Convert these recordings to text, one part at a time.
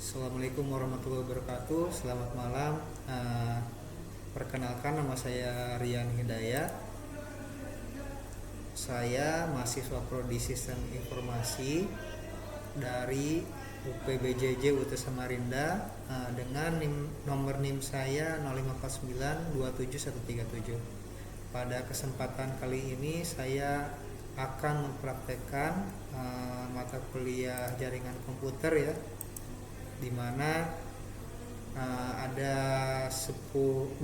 Assalamualaikum warahmatullahi wabarakatuh. Selamat malam. Perkenalkan, nama saya Rian Hidayat. Saya mahasiswa Prodi Sistem Informasi dari UPBJJ UT Samarinda, dengan nomor NIM saya 054927137. Pada kesempatan kali ini saya akan mempraktekkan mata kuliah jaringan komputer, ya, di mana ada 20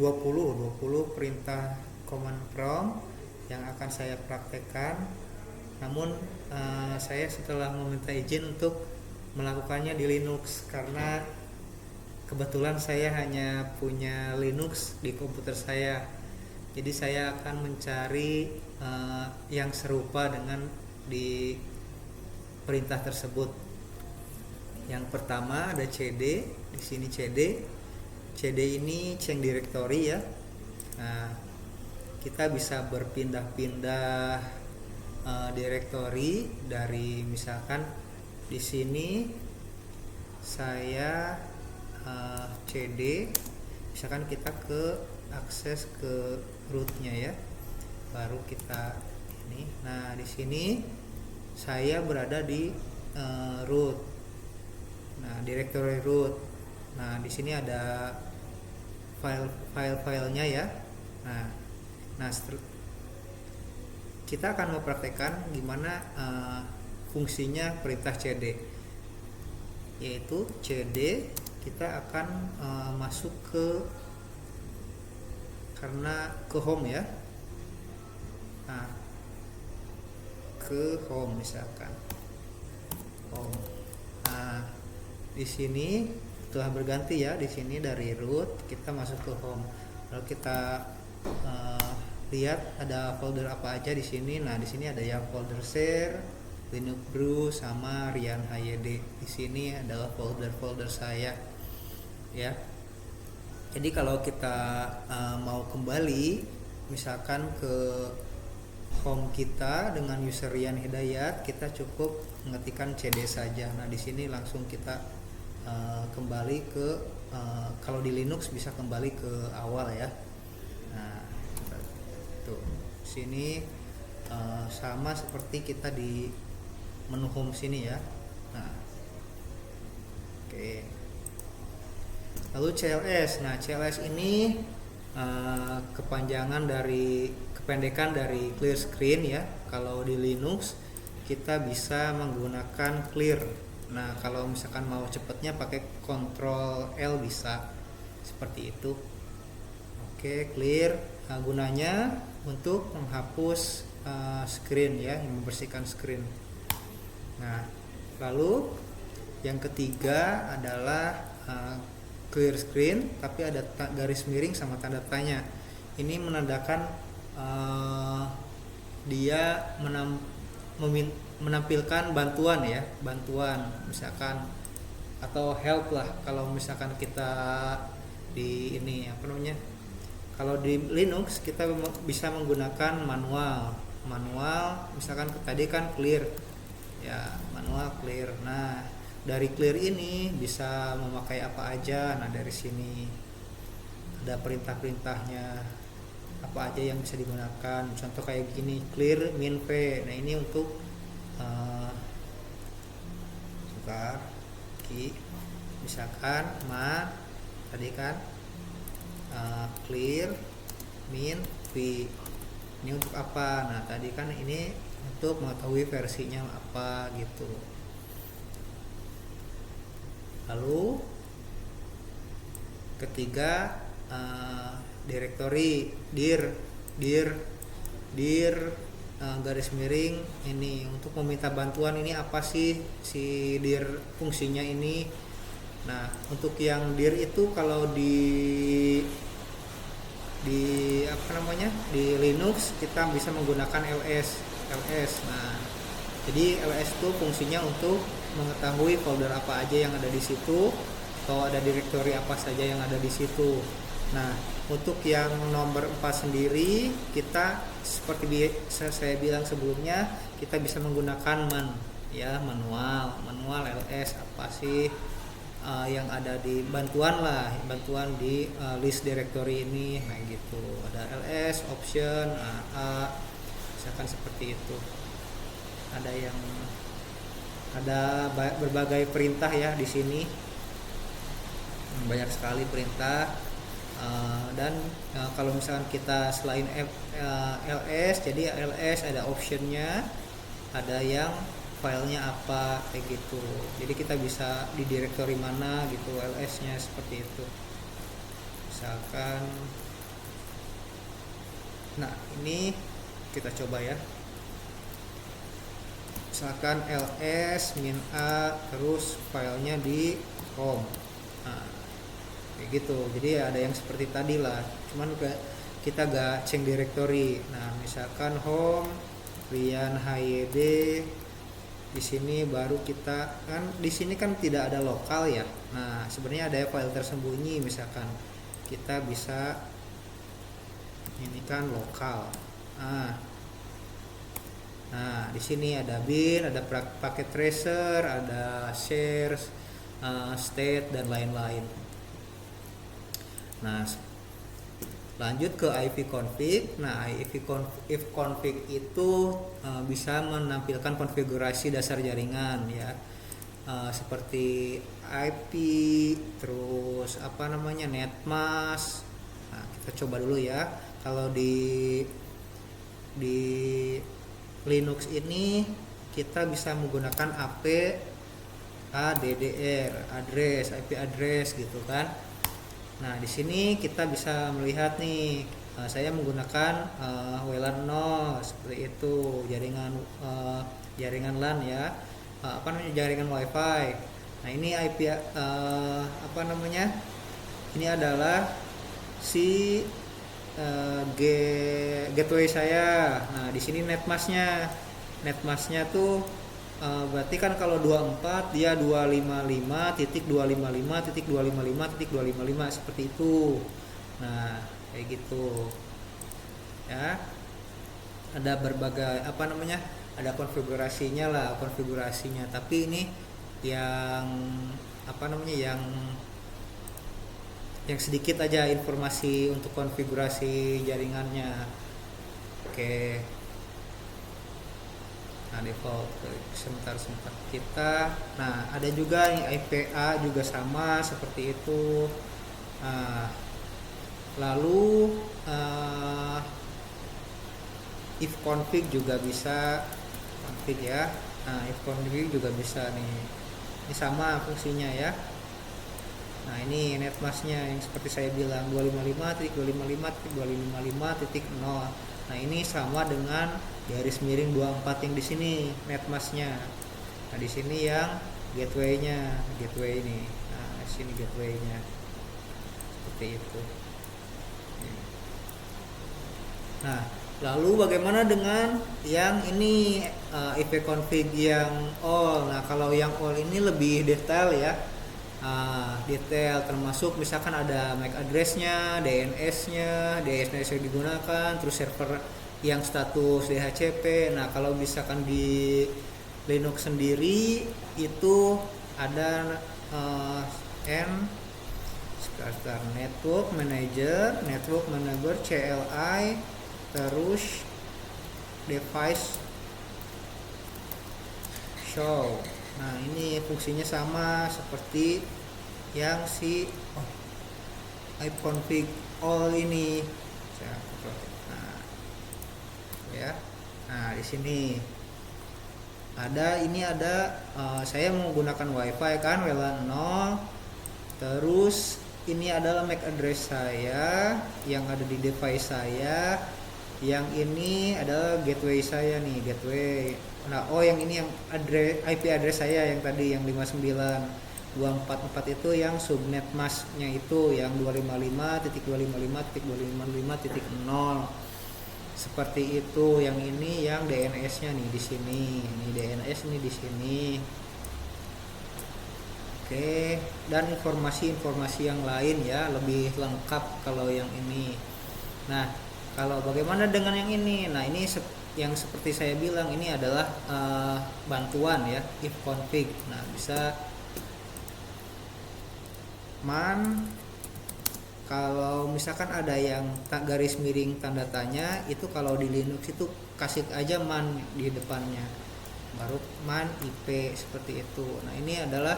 perintah command prompt yang akan saya praktekkan. Namun saya setelah meminta izin untuk melakukannya di Linux, karena kebetulan saya hanya punya Linux di komputer saya. Jadi saya akan mencari yang serupa dengan di perintah tersebut. Yang pertama ada cd, di sini cd. CD ini change directory, ya. Nah, kita bisa berpindah-pindah directory dari, misalkan di sini saya cd, misalkan kita akses ke rootnya, ya, baru kita ini. Nah, di sini saya berada di root. Nah, directory root. Nah, di sini ada file-filenya, ya. Nah, kita akan mempraktekkan gimana fungsinya perintah cd, yaitu cd kita akan masuk ke home, ya. Nah, ke home misalkan home. Nah, di sini telah berganti, ya. Di sini dari root kita masuk ke home. Lalu kita lihat ada folder apa aja di sini. Nah, di sini ada yang folder share, Linux Brew, sama Rian HYD. Di sini adalah folder saya, ya. Jadi kalau kita mau kembali misalkan ke home kita dengan user Rian Hidayat, kita cukup mengetikkan cd saja. Nah, di sini langsung kita kembali ke kalau di Linux bisa kembali ke awal, ya. Nah, tuh sini sama seperti kita di menu home sini, ya. Nah, oke. Lalu CLS. Nah, CLS ini kependekan dari clear screen, ya. Kalau di Linux kita bisa menggunakan clear. Nah, kalau misalkan mau cepatnya pakai Ctrl L bisa seperti itu. Oke, clear. Nah, gunanya untuk menghapus screen, ya, membersihkan screen. Nah, lalu yang ketiga adalah clear screen, tapi ada garis miring sama tanda tanya. Ini menandakan dia menampilkan bantuan, ya, bantuan misalkan, atau help lah kalau misalkan kita di ini kalau di Linux kita bisa menggunakan manual misalkan tadi kan clear, ya, manual clear. Nah, dari clear ini bisa memakai apa aja. Nah, dari sini ada perintah-perintahnya apa aja yang bisa digunakan. Contoh kayak gini, clear min v. Nah, ini untuk misalkan tadi kan clear min v, ini untuk apa? Nah, tadi kan ini untuk mengetahui versinya apa, gitu. Lalu ketiga, directory dir garis miring ini untuk meminta bantuan. Ini apa sih si dir fungsinya ini? Nah, untuk yang dir itu kalau di Linux kita bisa menggunakan ls. Nah, jadi ls itu fungsinya untuk mengetahui folder apa aja yang ada di situ, atau ada directory apa saja yang ada di situ. Nah, untuk yang nomor 4 sendiri, kita seperti saya bilang sebelumnya, kita bisa menggunakan manual ls. Apa sih yang ada di bantuan lah, bantuan di list directory ini. Nah gitu, ada ls option a misalkan seperti itu. Ada berbagai perintah ya di sini, banyak sekali perintah. Dan kalau misalkan kita selain ls, jadi ls ada optionnya, ada yang filenya apa kayak gitu, jadi kita bisa di directory mana gitu ls nya seperti itu misalkan. Nah ini kita coba ya, misalkan ls min a terus filenya di home. Nah kayak gitu, jadi ada yang seperti tadi lah, cuman kita gak change directory. Nah misalkan home Rian HYD, di sini baru kita kan, di sini kan tidak ada lokal ya. Nah sebenarnya ada file tersembunyi, misalkan kita bisa ini kan lokal. Nah di sini ada bin, ada packet tracer, ada shares, state dan lain-lain. Nah lanjut ke ipconfig. Nah ipconfig itu bisa menampilkan konfigurasi dasar jaringan ya, seperti IP, terus netmask. Nah kita coba dulu ya. Kalau di Linux ini kita bisa menggunakan ADDR, IP address gitu kan. Nah di sini kita bisa melihat nih, saya menggunakan WLAN 0 seperti itu, jaringan LAN ya, jaringan WiFi. Nah ini IP ini adalah si gateway saya. Nah di sini netmasknya tuh berarti kan kalau 24 dia 255.255.255.255 seperti itu. Nah kayak gitu ya, ada berbagai ada konfigurasinya, tapi ini yang yang sedikit aja informasi untuk konfigurasi jaringannya. Oke. Nah default sebentar kita. Nah ada juga nih IPA juga sama seperti itu. Nah, lalu if config juga bisa config ya. Nah if config juga bisa nih, ini sama fungsinya ya. Nah ini netmasknya yang seperti saya bilang 255.255.255.0. Nah ini sama dengan garis miring 24 yang di sini netmasknya. Nah di sini yang gateway ini. Nah di sini gateway-nya seperti itu. Nah lalu bagaimana dengan yang ini ipconfig yang all? Nah kalau yang all ini lebih detail ya. Detail termasuk misalkan ada MAC address-nya, DNS-nya yang digunakan, terus server yang status DHCP. Nah kalau misalkan di Linux sendiri itu ada sekarang network manager CLI, terus device show. Nah ini fungsinya sama seperti yang si ipconfig all ini. Nah di sini ada saya menggunakan WiFi kan, WLAN 0. Terus ini adalah MAC address saya yang ada di device saya. Yang ini adalah gateway saya nih, gateway. Nah, yang ini yang IP address saya yang tadi yang 59.244 itu yang subnet masknya itu yang 255.255.255.0 seperti itu. Yang ini yang DNS-nya nih di sini. Ini DNS nih di sini. Oke, dan informasi-informasi yang lain ya lebih lengkap kalau yang ini. Nah, kalau bagaimana dengan yang ini? Nah, ini yang seperti saya bilang ini adalah bantuan ya, ipconfig. Nah bisa man. Kalau misalkan ada yang garis miring tanda tanya, itu kalau di Linux itu kasih aja man di depannya, baru man IP seperti itu. Nah ini adalah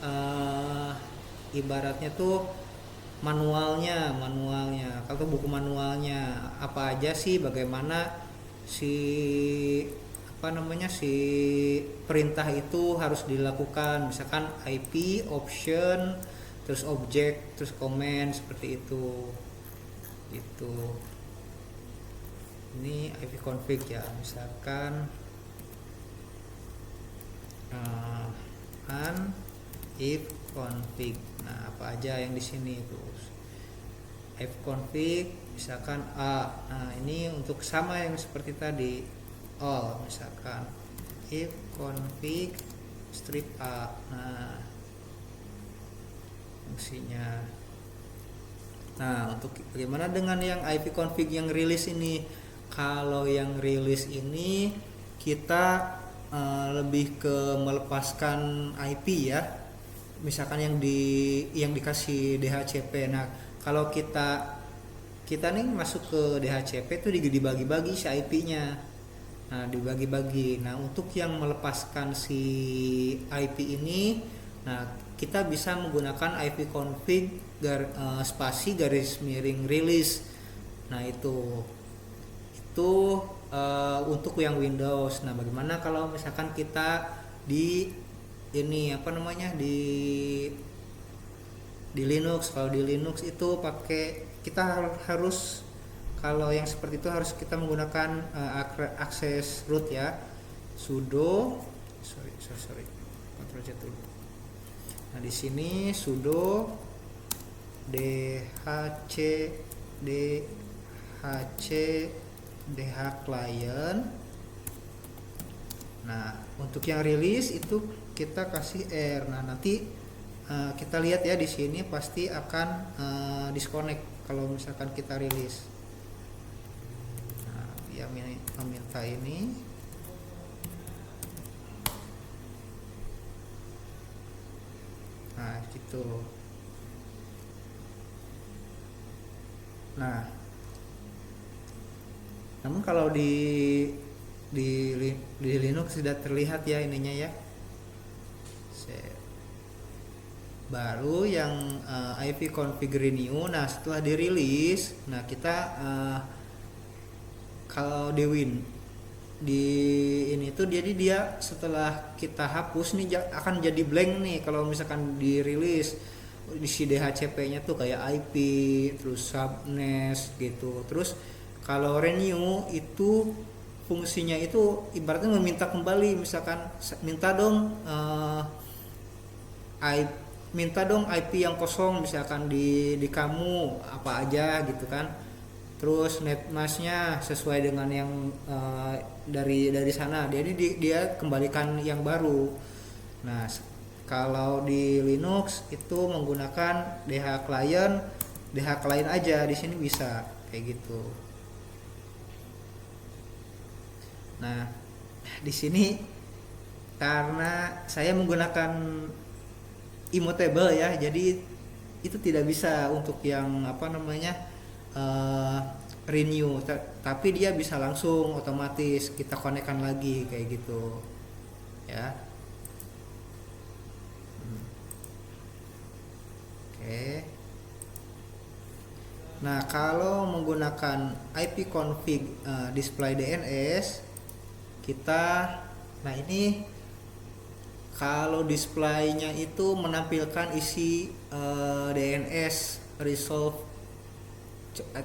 uh, ibaratnya tuh manualnya kalau buku manualnya apa aja sih, bagaimana si apa namanya si perintah itu harus dilakukan, misalkan IP option terus object terus comment seperti itu itu. Ini IP config ya, misalkan an if config. Nah apa aja yang di sini terus if config misalkan a. Nah ini untuk sama yang seperti tadi all, misalkan if config strip a. Nah fungsinya. Nah untuk bagaimana dengan yang IP config yang rilis ini? Kalau yang rilis ini kita lebih ke melepaskan IP ya, misalkan yang dikasih DHCP. Nah kalau kita nih masuk ke DHCP itu dibagi-bagi si IP-nya. Nah dibagi-bagi. Nah untuk yang melepaskan si IP ini, nah kita bisa menggunakan IP config spasi garis miring release. Nah itu untuk yang Windows. Nah bagaimana kalau misalkan kita di ini apa namanya di Linux? Kalau di Linux itu pakai kita harus, kalau yang seperti itu harus kita menggunakan akses root ya, sudo sorry Ctrl Z dulu. Nah di sini sudo dhc client. Nah untuk yang rilis itu kita kasih R. Nah nanti kita lihat ya di sini pasti akan disconnect kalau misalkan kita rilis. Nah dia meminta ini. Nah gitu. Nah namun kalau di Linux sudah terlihat ya ininya ya. Baru yang IP config renew. Nah setelah dirilis, nah kita kalau di ini tuh jadi dia setelah kita hapus nih akan jadi blank nih kalau misalkan dirilis. Isi DHCP-nya tuh kayak IP terus subnet gitu. Terus kalau renew itu fungsinya itu ibaratnya meminta kembali, misalkan minta dong IP yang kosong misalkan di kamu apa aja gitu kan. Terus netmasknya sesuai dengan yang dari sana. Jadi dia kembalikan yang baru. Nah kalau di Linux itu menggunakan DH client aja, di sini bisa kayak gitu. Nah di sini karena saya menggunakan immutable ya, jadi itu tidak bisa untuk yang apa namanya renew, tapi dia bisa langsung otomatis kita konekkan lagi kayak gitu ya. Oke. Nah kalau menggunakan IP config display DNS kita, nah ini kalau displaynya itu menampilkan isi DNS resolve,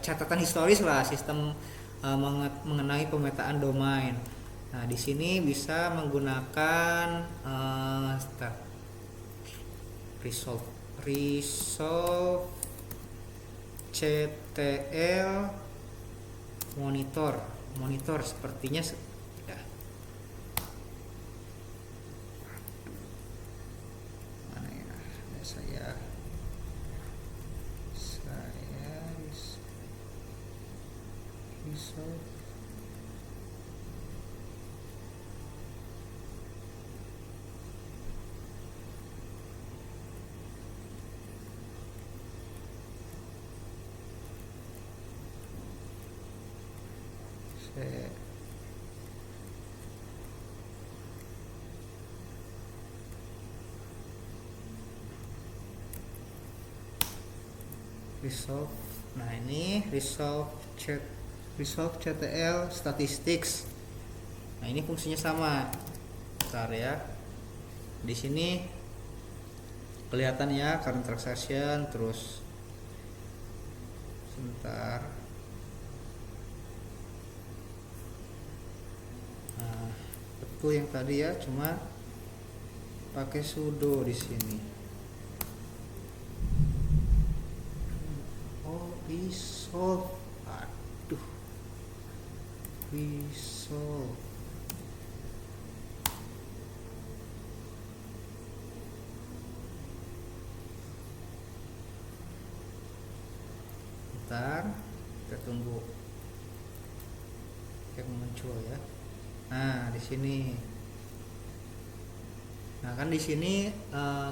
catatan historis lah, sistem mengenai pemetaan domain. Nah di sini bisa menggunakan resolve ctl monitor sepertinya ya. Mana ya, saya resolve resolve. Nah ini resolve CTL statistics. Nah ini fungsinya sama. Bentar ya. Di sini kelihatan ya current transaction, terus sebentar. Nah, betul yang tadi ya, cuma pakai sudo di sini. Oh, resolve. Aduh. Resolve. Bentar, kita tunggu yang muncul ya. Nah, di sini. Nah, kan di sini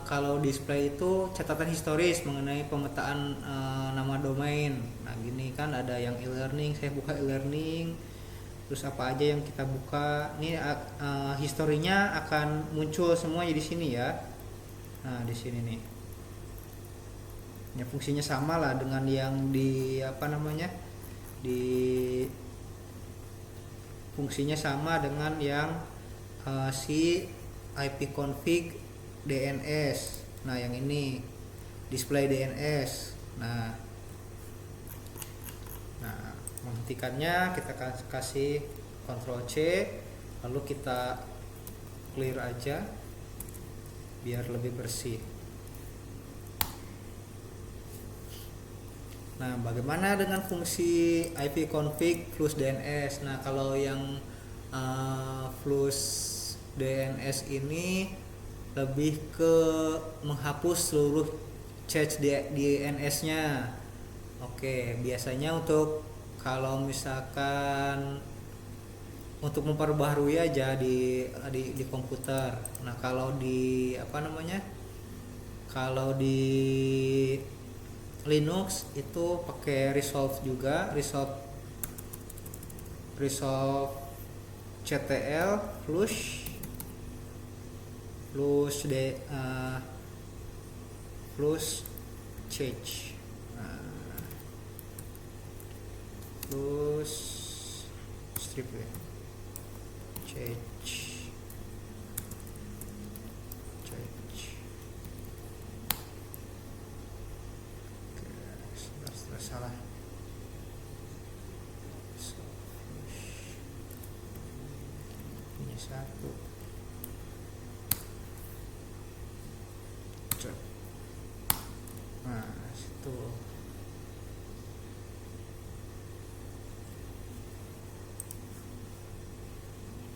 kalau display itu catatan historis mengenai pemetaan nama domain. Nah, gini kan ada yang e-learning, saya buka e-learning. Terus apa aja yang kita buka. Ini historinya akan muncul semuanya di sini ya. Nah, di sini nih. Ya fungsinya sama lah dengan yang di fungsinya sama dengan yang si ipconfig DNS. Nah yang ini display DNS. Nah menghentikannya kita kasih Ctrl C, lalu kita clear aja biar lebih bersih. Nah, bagaimana dengan fungsi ipconfig plus DNS? Nah, kalau yang plus DNS ini lebih ke menghapus seluruh cache DNS-nya. Oke, biasanya untuk kalau misalkan untuk memperbaharui aja di komputer. Nah, kalau di Kalau di Linux itu pakai resolve juga, resolve CTL plus change, plus strip ya, change. Salah. Ini satu. Nah, situ.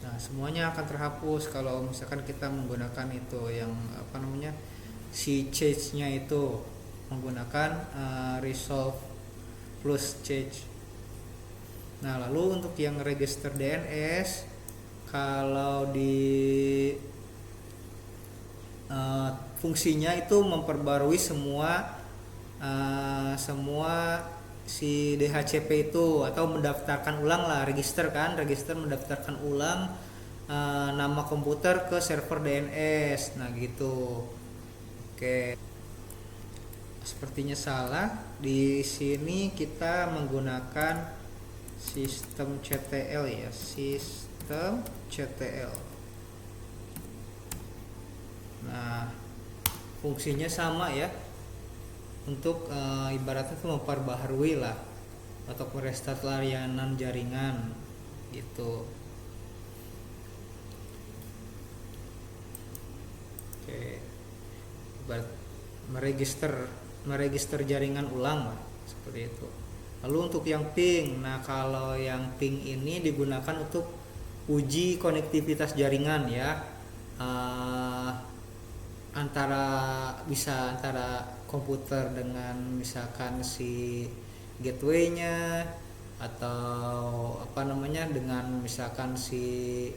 Nah, semuanya akan terhapus kalau misalkan kita menggunakan itu yang si change-nya itu menggunakan resolve plus change. Nah, lalu untuk yang register DNS, kalau di fungsinya itu memperbarui semua si DHCP itu, atau mendaftarkan ulang lah, register mendaftarkan ulang nama komputer ke server DNS. Nah, gitu. Oke. Sepertinya salah. Di sini kita menggunakan sistem CTL ya, sistem CTL. Nah, fungsinya sama ya. Untuk ibaratnya itu memperbaharui lah atau merestart layanan jaringan gitu. Oke. Ibarat meregister jaringan ulang lah, seperti itu. Lalu untuk yang ping, nah kalau yang ping ini digunakan untuk uji konektivitas jaringan ya, antara komputer dengan misalkan si gateway-nya, atau dengan misalkan si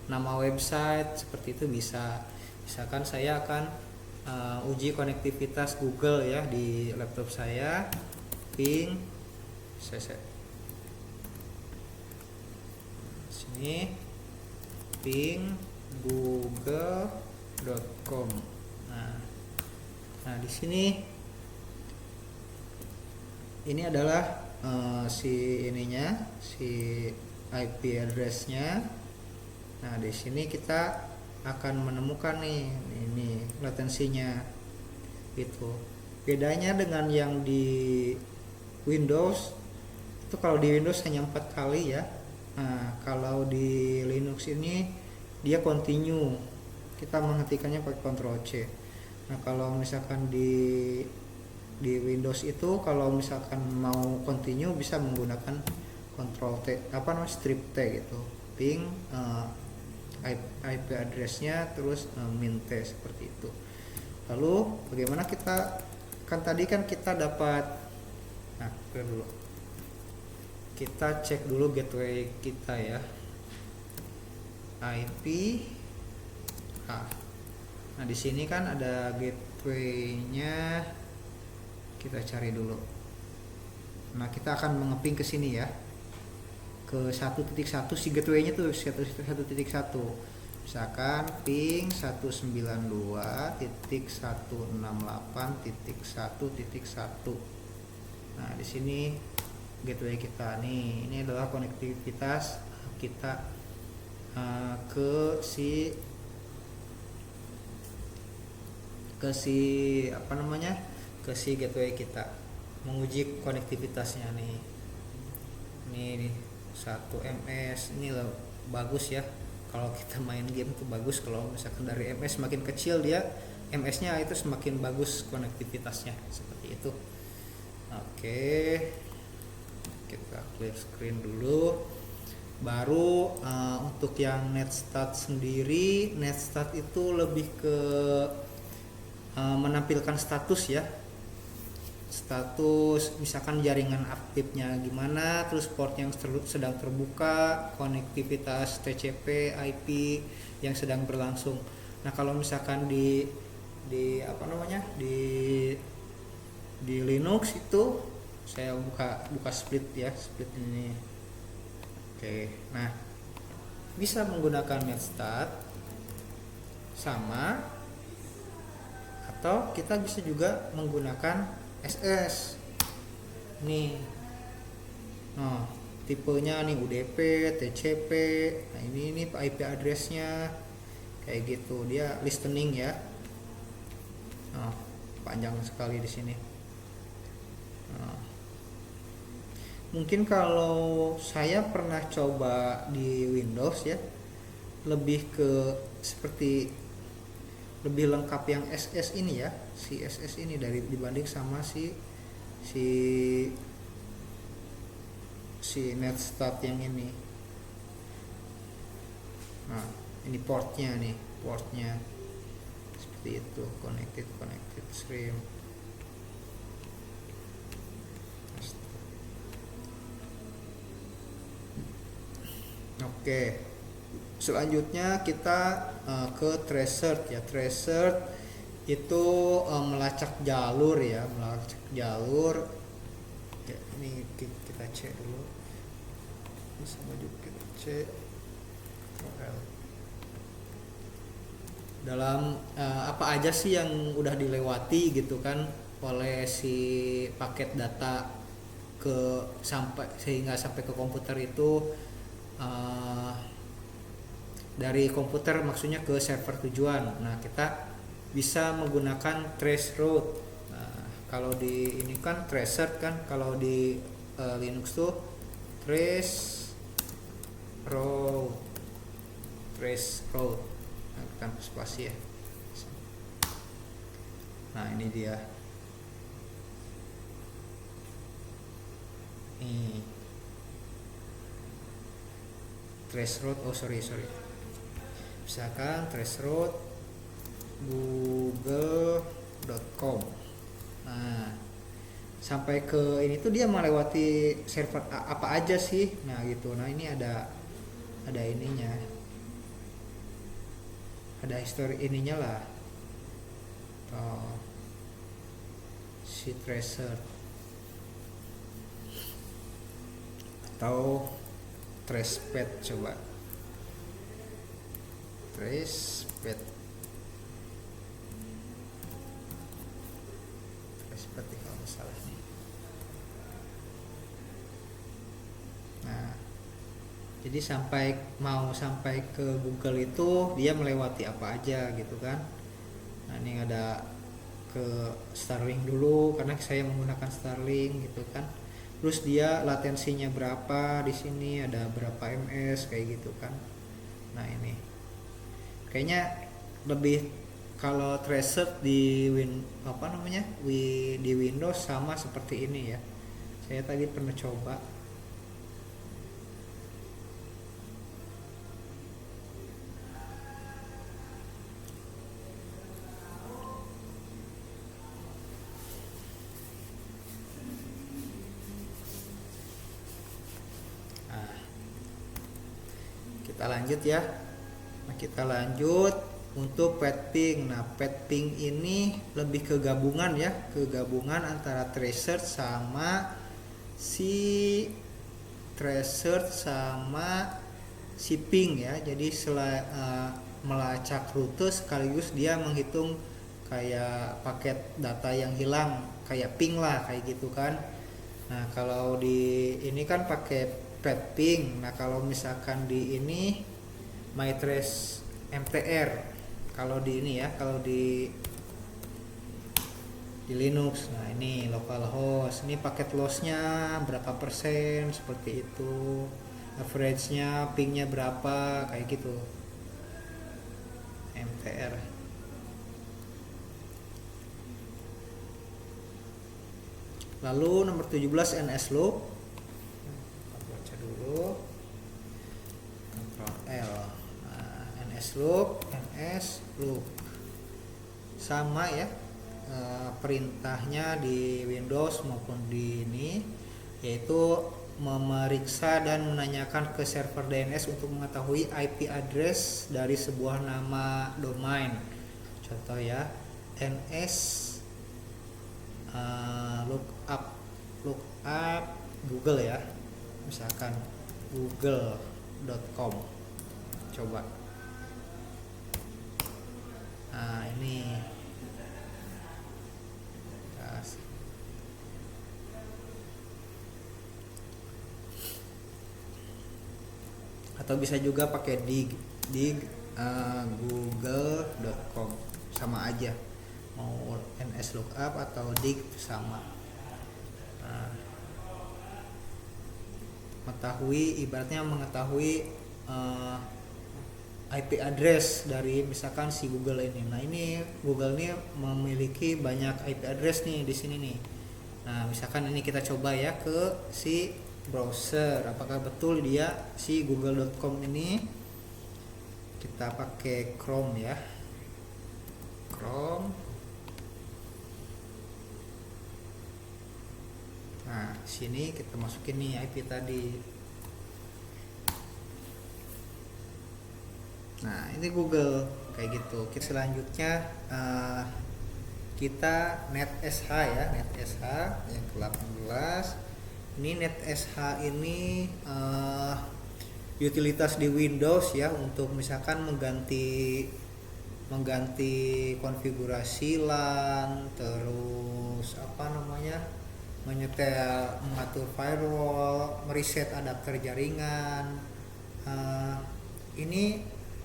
nama website, seperti itu bisa. Misalkan saya akan uji konektivitas Google ya di laptop saya, ping, Ini ping google.com. Nah, di sini ini adalah si IP address-nya. Nah, di sini kita akan menemukan nih ini latensinya gitu. Bedanya dengan yang di Windows itu, kalau di Windows hanya 4 kali ya. Nah, kalau di Linux ini dia continue, kita menghentikannya pakai Ctrl C. Nah, kalau misalkan di Windows itu kalau misalkan mau continue bisa menggunakan Ctrl T, strip T gitu, ping IP address-nya terus min T, seperti itu. Lalu bagaimana kita tadi kan kita dapat, dulu kita cek dulu gateway kita ya, IP. Nah, di sini kan ada gateway-nya, kita cari dulu. Nah, kita akan mengeping ke sini ya, ke 1.1. si gateway-nya tuh 1.1. Misalkan ping 192.168.1.1. Nah, di sini gateway kita nih. Ini adalah konektivitas kita ke si gateway kita, menguji konektivitasnya nih. Ini 1 ms. Ini loh, bagus ya. Kalau kita main game tuh bagus, kalau misalkan dari ms semakin kecil dia ms-nya itu semakin bagus konektivitasnya, seperti itu. Oke, kita clear screen dulu. Baru untuk yang netstat sendiri, netstat itu lebih ke menampilkan status ya, status misalkan jaringan aktifnya gimana, terus port yang sedang terbuka, konektivitas TCP IP yang sedang berlangsung. Nah, kalau misalkan di Linux itu saya buka split ya, split ini. Oke, nah bisa menggunakan netstat sama, atau kita bisa juga menggunakan SS nih. Nah, tipenya nih UDP, TCP. Nah, ini IP address-nya kayak gitu, dia listening ya. Nah, panjang sekali di sini. Nah, mungkin kalau saya pernah coba di Windows ya, lebih ke seperti lebih lengkap yang SS ini ya, si SS ini dibanding sama si netstat yang ini. Nah, ini portnya seperti itu, connected stream. Oke, selanjutnya kita ke tracer ya. Tracer itu melacak jalur ya, Oke, ini kita cek dulu. Bisa maju, kita cek dalam apa aja sih yang udah dilewati gitu kan oleh si paket data sehingga sampai ke komputer itu, dari komputer maksudnya ke server tujuan. Nah, kita bisa menggunakan trace route. Nah, kalau di ini kan tracer kan, kalau di Linux tuh trace route. Nah, tanpa spasi ya. Nah, ini dia. Nih. Trace route, sorry. Misalkan trace route google.com. Nah, sampai ke ini tuh dia melewati server apa aja sih. Nah, gitu. Nah, ini ada ininya. Ada history ininya lah. Si tracer atau tracepad, coba trace path seperti kalau misalnya nih. Nah, jadi sampai ke Google itu dia melewati apa aja gitu kan. Nah, ini ada ke Starlink dulu karena saya menggunakan Starlink gitu kan. Terus dia latensinya berapa, di sini ada berapa ms kayak gitu kan. Nah, ini kayaknya lebih, kalau tracer di di Windows sama seperti ini ya. Saya tadi pernah coba. Nah, kita lanjut ya. Nah, kita lanjut untuk pathing. Nah, pathing ini lebih ke gabungan ya, ke gabungan antara tracer sama si ping ya. Jadi melacak rute sekaligus dia menghitung kayak paket data yang hilang, kayak ping lah kayak gitu kan. Nah, kalau di ini kan pakai pathing. Nah, kalau misalkan di ini MyTrace MTR, kalau di ini ya, kalau di Linux. Nah, ini localhost, ini paket lossnya berapa persen seperti itu, average-nya, pingnya berapa kayak gitu, MTR. Lalu nomor 17 NSLoop. Kita baca dulu. Ctrl L. Nah, NSLoop sama ya, perintahnya di Windows maupun di ini, yaitu memeriksa dan menanyakan ke server DNS untuk mengetahui IP address dari sebuah nama domain. Contoh ya, ns lookup Google ya, misalkan google.com. Coba. Nah, ini atau bisa juga pakai dig google.com, sama aja, mau nslookup atau dig sama. Nah, ibaratnya mengetahui IP address dari misalkan si Google ini. Nah, ini Google ini memiliki banyak IP address nih di sini nih. Nah, misalkan ini kita coba ya ke si browser, apakah betul dia si google.com ini. Kita pakai Chrome ya, Chrome. Nah, sini kita masukin nih IP tadi. Nah, ini Google kayak gitu. Selanjutnya kita NetSH ya, NetSH yang ke-18. Ini NetSH ini utilitas di Windows ya, untuk misalkan mengganti konfigurasi LAN, terus mengatur firewall, mereset adapter jaringan. Ini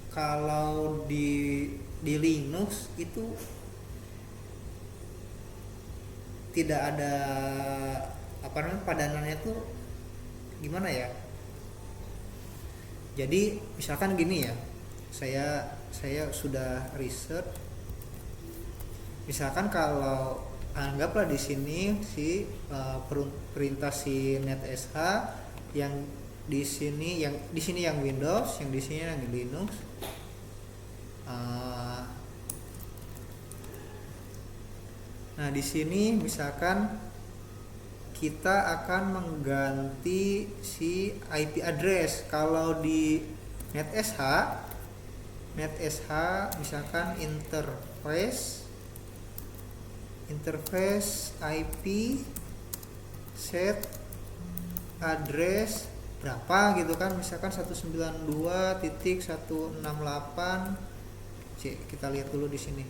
kalau di Linux itu tidak ada padanannya tuh gimana ya. Jadi misalkan gini ya, saya sudah riset. Misalkan kalau anggaplah di sini si perintah si NetSH yang di sini yang Windows, yang di sini yang Linux. Nah, di sini misalkan kita akan mengganti si IP address. Kalau di NetSH misalkan interface IP set address berapa gitu kan, misalkan 192.168. Kita lihat dulu di sini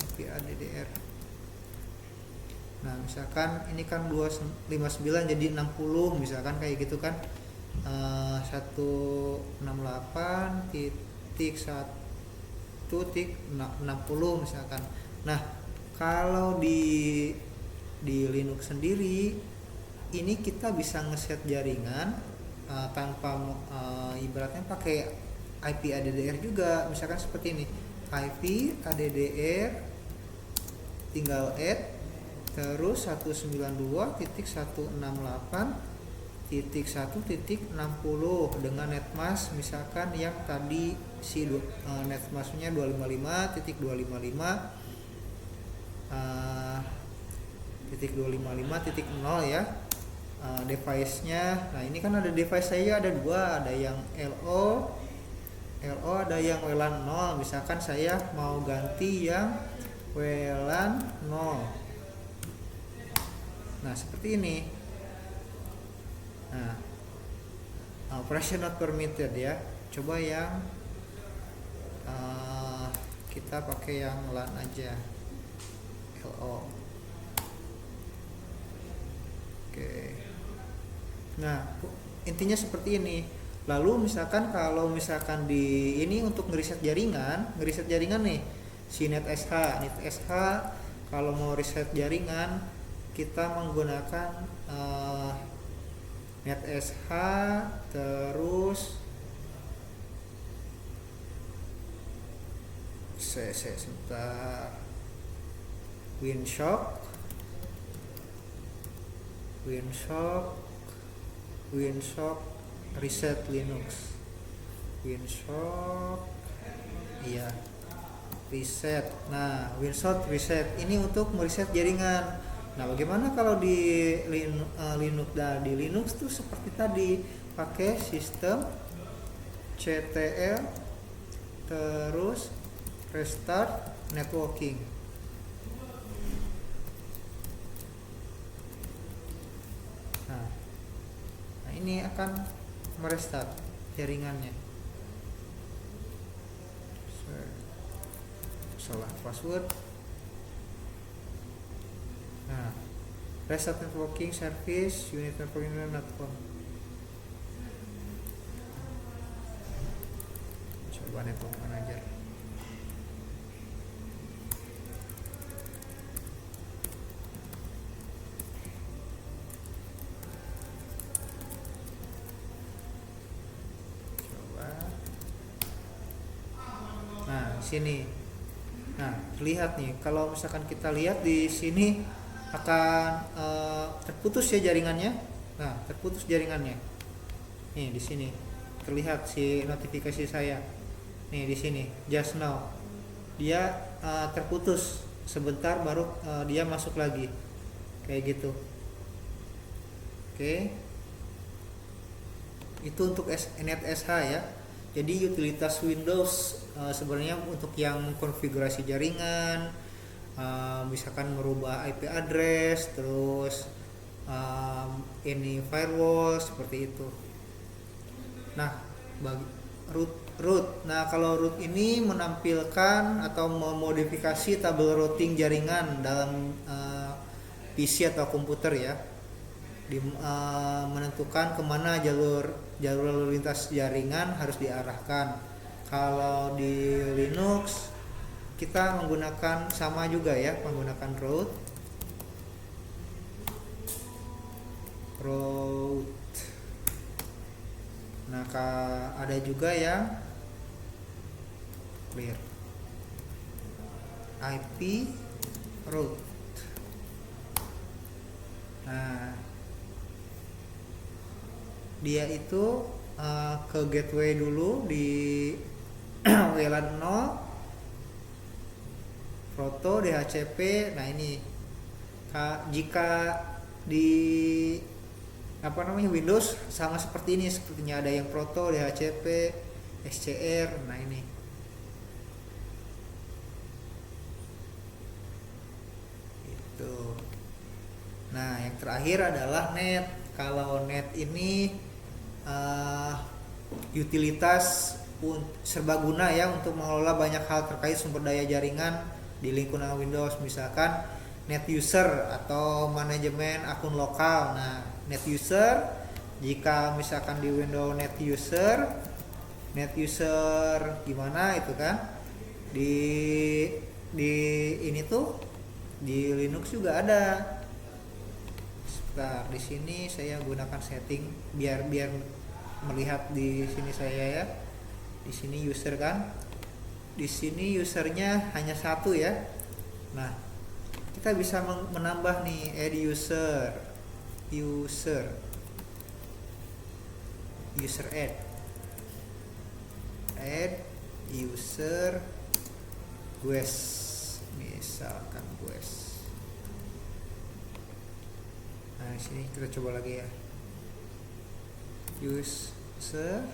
IP ADDR. Nah misalkan ini kan 259 jadi 60 misalkan kayak gitu kan. 168.1.60 misalkan. Nah kalau di Linux sendiri ini kita bisa ngeset jaringan tanpa ibaratnya pakai IP ADDR juga, misalkan seperti ini, IP ADDR tinggal add terus 192.168.1.60 dengan netmask misalkan yang tadi si netmasknya 255.255.0 ya. Device-nya, nah ini kan ada device saya ada dua, ada yang LO ada yang WLAN 0, misalkan saya mau ganti yang WLAN 0. Nah seperti ini. Nah operation not permitted ya, coba yang kita pakai yang LAN aja, LO. Oke. Nah intinya seperti ini. Lalu misalkan kalau misalkan di ini untuk ngeriset jaringan nih si NetSH kalau mau reset jaringan kita menggunakan NetSH terus sebentar, Winshock reset Linux, Winshock iya reset. Nah Winshock reset ini untuk mereset jaringan. Nah bagaimana kalau di Linux? Nah di Linux tuh seperti tadi pakai sistem CTL terus restart networking. Nah ini akan merestart jaringannya. Salah password. Nah restart networking service unit networking network. Coba network manager. Sini. Nah, terlihat nih kalau misalkan kita lihat di sini akan terputus ya jaringannya. Nah, terputus jaringannya. Nih di sini terlihat si notifikasi saya. Nih di sini just now. Dia terputus sebentar baru dia masuk lagi. Kayak gitu. Oke. Itu untuk NetSH ya. Jadi utilitas Windows sebenarnya untuk yang konfigurasi jaringan, misalkan merubah IP address, terus ini firewall seperti itu. Nah, bagi root. Nah, kalau root ini menampilkan atau memodifikasi tabel routing jaringan dalam PC atau komputer ya. Menentukan kemana jalur lalu lintas jaringan harus diarahkan. Kalau di Linux kita menggunakan sama juga ya, menggunakan root. Nah ada juga yang clear IP root. Nah dia itu ke gateway dulu di WLAN 0 proto DHCP. Nah ini jika di Windows sama seperti ini, sepertinya ada yang proto DHCP SCR. Nah ini itu. Nah yang terakhir adalah net. Kalau net ini uh, utilitas serbaguna ya untuk mengelola banyak hal terkait sumber daya jaringan di lingkungan Windows, misalkan net user atau manajemen akun lokal. Nah, net user, jika misalkan di Windows net user gimana itu kan, di ini tuh di Linux juga ada. Sebentar, di sini saya gunakan setting biar melihat di sini saya ya. Di sini user kan, di sini usernya hanya satu ya. Nah, kita bisa menambah nih, add user add user guest, misalkan guest. Nah, di sini kita coba lagi ya, user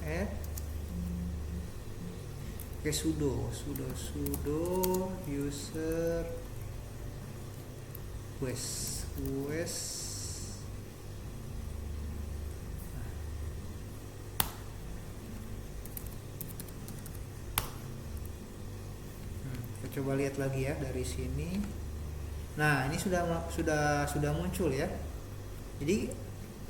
add sudo user guest. Kita coba lihat lagi ya dari sini. Nah, ini sudah muncul ya. Jadi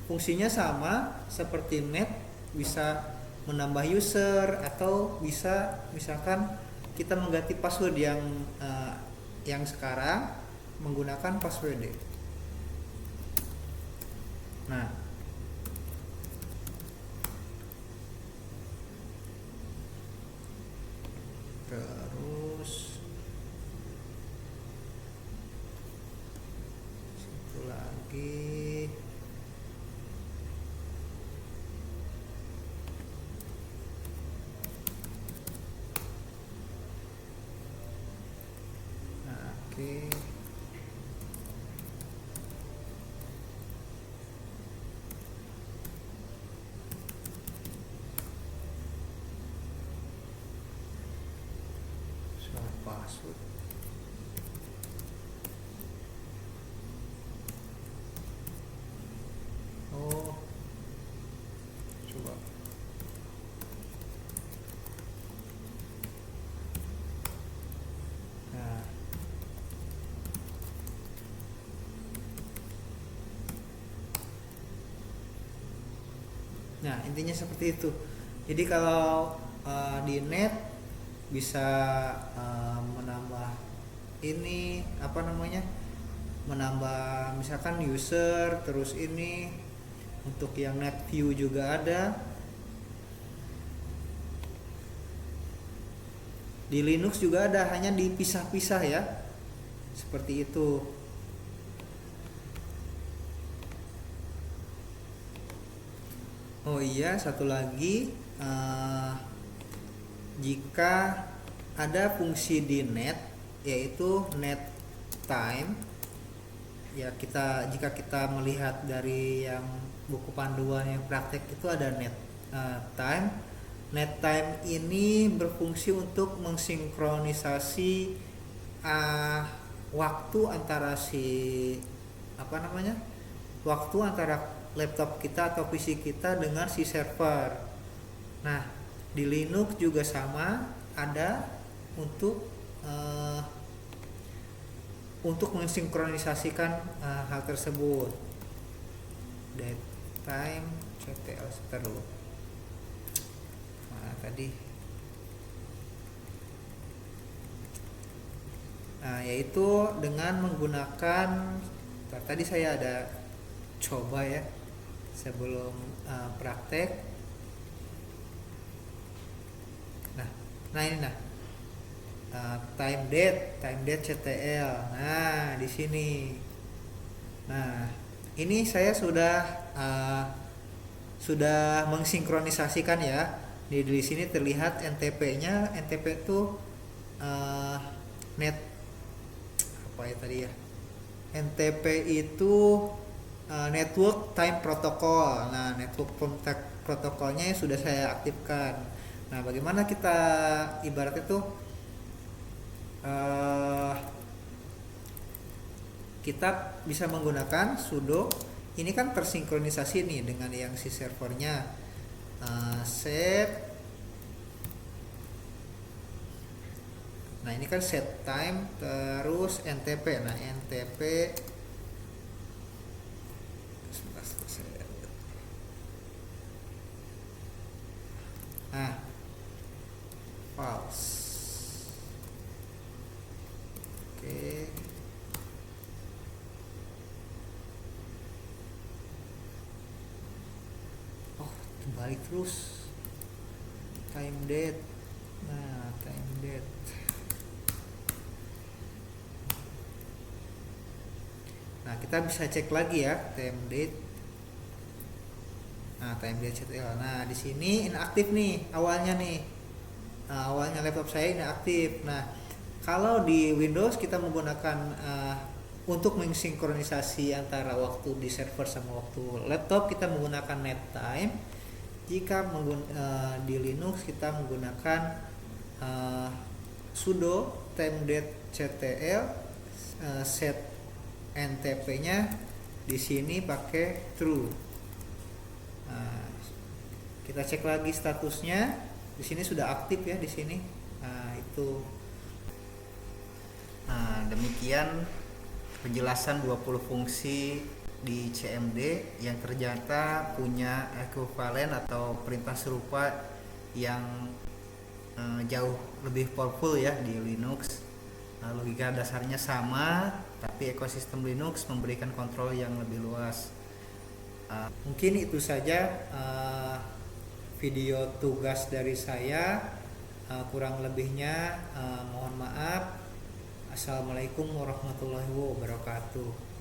fungsinya sama seperti net, bisa menambah user atau bisa misalkan kita mengganti password yang sekarang menggunakan password. Nah, terus satu lagi. Nah, oke. Password. Oh, coba. Nah, intinya seperti itu. Jadi kalau di net bisa menambah ini apa namanya, menambah misalkan user, terus ini untuk yang net view juga ada. Di Linux juga ada, hanya dipisah-pisah ya, seperti itu. Oh iya, satu lagi, jika ada fungsi di net yaitu net time ya, jika kita melihat dari yang buku panduan yang praktek itu ada net time. Net time ini berfungsi untuk mensinkronisasi waktu antara waktu antara laptop kita atau PC kita dengan si server. Nah, di Linux juga sama, ada untuk mensinkronisasikan hal tersebut. Datetime ctl seteru. Nah, yaitu dengan menggunakan, tadi saya ada coba ya sebelum praktek. Nah ini time date ctl. Nah, di sini. Nah, ini saya sudah mensinkronisasikan ya. Di sini terlihat NTP-nya. NTP itu net apa ya tadi ya? NTP itu network time protocol. Nah, network protokolnya sudah saya aktifkan. Nah, bagaimana kita ibarat itu eh, kita bisa menggunakan sudo. Ini kan tersinkronisasi nih dengan yang si servernya. Set. Nah ini kan set time terus ntp. Nah ntp false. Oke. Oh balik terus time date. Nah time date. Nah kita bisa cek lagi ya time date. Nah time date CTL. Nah di sini inaktif nih awalnya nih. Nah, awalnya laptop saya inaktif. Nah kalau di Windows kita menggunakan untuk mensinkronisasi antara waktu di server sama waktu laptop kita menggunakan net time. Jika di Linux kita menggunakan sudo time date ctl, set ntp-nya di sini pakai true. Nah, kita cek lagi statusnya. Di sini sudah aktif ya di sini. Nah, itu. Nah, demikian penjelasan 20 fungsi di CMD yang ternyata punya ekuivalen atau perintah serupa yang jauh lebih powerful ya di Linux. Logika dasarnya sama, tapi ekosistem Linux memberikan kontrol yang lebih luas. Mungkin itu saja video tugas dari saya. Kurang lebihnya mohon maaf. Assalamualaikum warahmatullahi wabarakatuh.